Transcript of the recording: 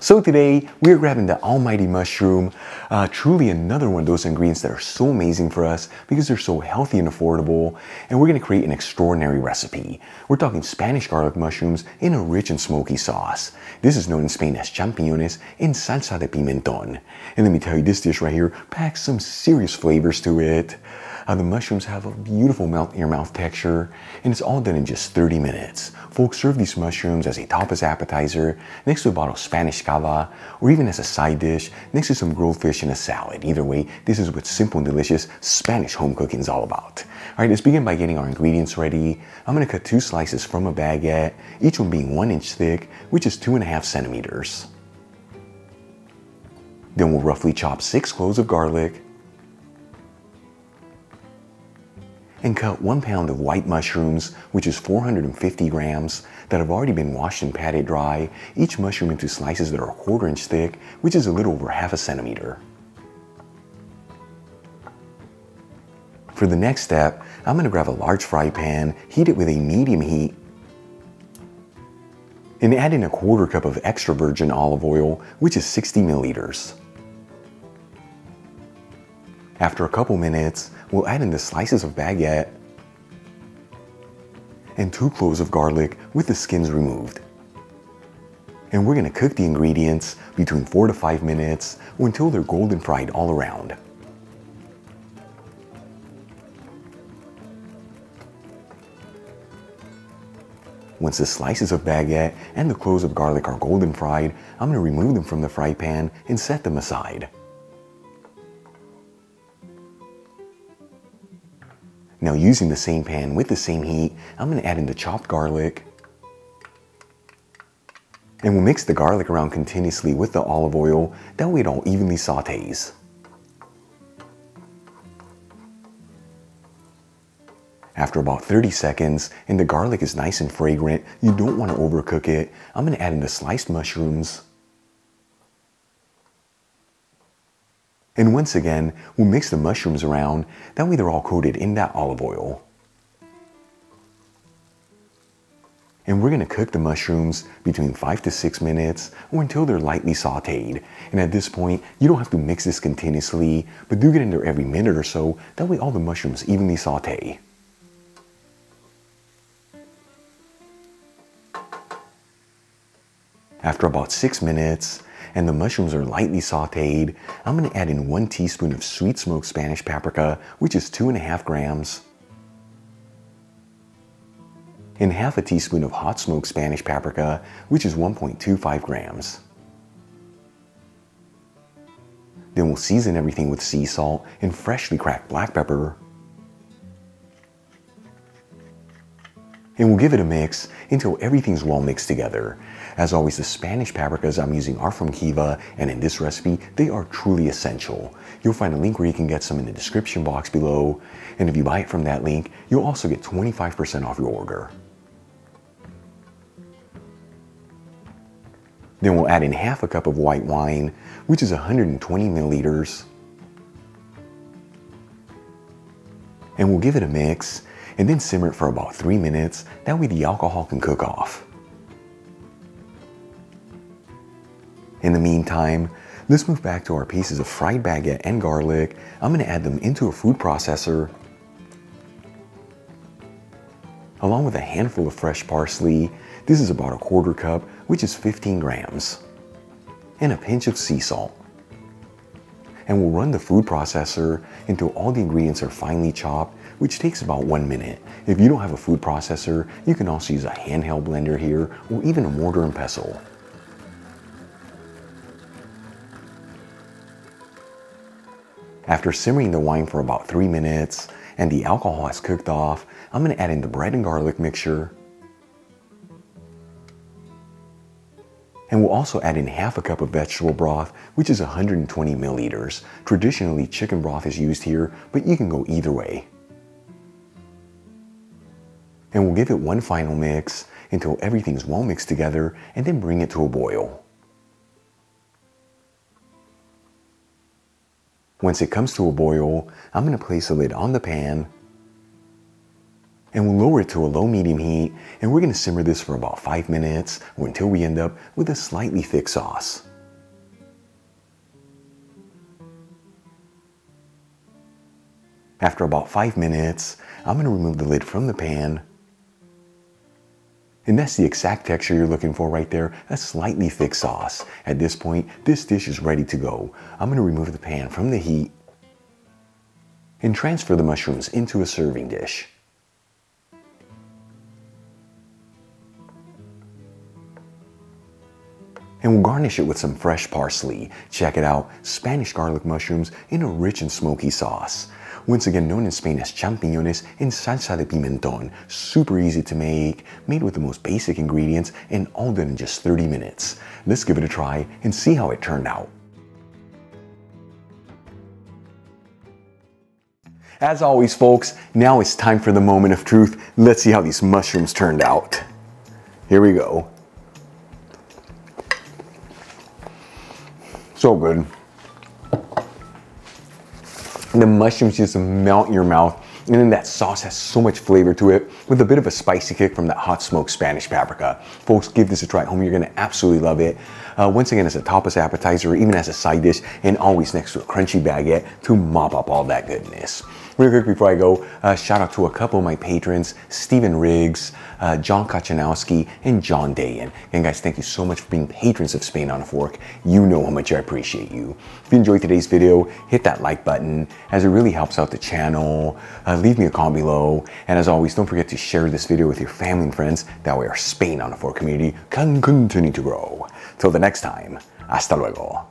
So today, we're grabbing the almighty mushroom, truly another one of those ingredients that are so amazing for us because they're so healthy and affordable, and we're gonna create an extraordinary recipe. We're talking Spanish garlic mushrooms in a rich and smoky sauce. This is known in Spain as champiñones en salsa de pimentón. And let me tell you, this dish right here packs some serious flavors to it. The mushrooms have a beautiful melt-in-your-mouth texture, and it's all done in just 30 minutes. Folks serve these mushrooms as a tapas appetizer, next to a bottle of Spanish cava, or even as a side dish, next to some grilled fish in a salad. Either way, this is what simple and delicious Spanish home cooking is all about. All right, let's begin by getting our ingredients ready. I'm gonna cut 2 slices from a baguette, each one being 1 inch thick, which is 2.5 centimeters. Then we'll roughly chop 6 cloves of garlic, and cut 1 pound of white mushrooms, which is 450 grams, that have already been washed and patted dry, each mushroom into slices that are 1/4 inch thick, which is a little over 1/2 centimeter. For the next step, I'm going to grab a large fry pan, heat it with a medium heat, and add in 1/4 cup of extra virgin olive oil, which is 60 milliliters. After a couple minutes, we'll add in the slices of baguette and 2 cloves of garlic with the skins removed. And we're going to cook the ingredients between 4 to 5 minutes or until they're golden fried all around. Once the slices of baguette and the cloves of garlic are golden fried, I'm going to remove them from the fry pan and set them aside. Now, using the same pan with the same heat, I'm going to add in the chopped garlic, and we'll mix the garlic around continuously with the olive oil, that way it all evenly sautés. After about 30 seconds, and the garlic is nice and fragrant, you don't want to overcook it, I'm going to add in the sliced mushrooms. And once again, we'll mix the mushrooms around, that way they're all coated in that olive oil. And we're going to cook the mushrooms between 5 to 6 minutes or until they're lightly sauteed. And at this point, you don't have to mix this continuously, but do get in there every minute or so, that way all the mushrooms evenly saute. After about 6 minutes, and the mushrooms are lightly sauteed, I'm going to add in 1 teaspoon of sweet smoked Spanish paprika, which is 2.5 grams, and 1/2 teaspoon of hot smoked Spanish paprika, which is 1.25 grams. Then we'll season everything with sea salt and freshly cracked black pepper, and we'll give it a mix until everything's well mixed together. As always, the Spanish paprikas I'm using are from Kiva, and in this recipe, they are truly essential. You'll find a link where you can get some in the description box below, and if you buy it from that link, you'll also get 25% off your order. Then we'll add in 1/2 cup of white wine, which is 120 milliliters, and we'll give it a mix, and then simmer it for about 3 minutes, that way the alcohol can cook off. In the meantime, let's move back to our pieces of fried baguette and garlic. I'm going to add them into a food processor, along with a handful of fresh parsley. This is about 1/4 cup, which is 15 grams, and a pinch of sea salt. And we'll run the food processor until all the ingredients are finely chopped, which takes about 1 minute. If you don't have a food processor, you can also use a handheld blender here, or even a mortar and pestle. After simmering the wine for about 3 minutes and the alcohol has cooked off, I'm going to add in the bread and garlic mixture. And we'll also add in 1/2 cup of vegetable broth, which is 120 milliliters. Traditionally, chicken broth is used here, but you can go either way. And we'll give it one final mix until everything's well mixed together, and then bring it to a boil. Once it comes to a boil, I'm going to place a lid on the pan, and we'll lower it to a low-medium heat, and we're going to simmer this for about 5 minutes or until we end up with a slightly thick sauce. After about 5 minutes, I'm going to remove the lid from the pan. And that's the exact texture you're looking for right there, a slightly thick sauce. At this point, this dish is ready to go. I'm going to remove the pan from the heat and transfer the mushrooms into a serving dish. And we'll garnish it with some fresh parsley. Check it out, Spanish garlic mushrooms in a rich and smoky sauce. Once again known in Spain as champiñones in salsa de pimentón. Super easy to make, made with the most basic ingredients, and all done in just 30 minutes. Let's give it a try and see how it turned out. As always, folks, now it's time for the moment of truth. Let's see how these mushrooms turned out. Here we go. So good. The mushrooms just melt in your mouth, and then that sauce has so much flavor to it with a bit of a spicy kick from that hot smoked Spanish paprika. Folks, give this a try at home. You're gonna absolutely love it. Once again, as a tapas appetizer, or even as a side dish, and always next to a crunchy baguette to mop up all that goodness. Real quick before I go, shout out to a couple of my patrons, Stephen Riggs, John Kachanowski, and John Dayan. And guys, thank you so much for being patrons of Spain on a Fork. You know how much I appreciate you. If you enjoyed today's video, hit that like button, as it really helps out the channel. Leave me a comment below. And as always, don't forget to share this video with your family and friends. That way our Spain on a Fork community can continue to grow. Till the next time, hasta luego.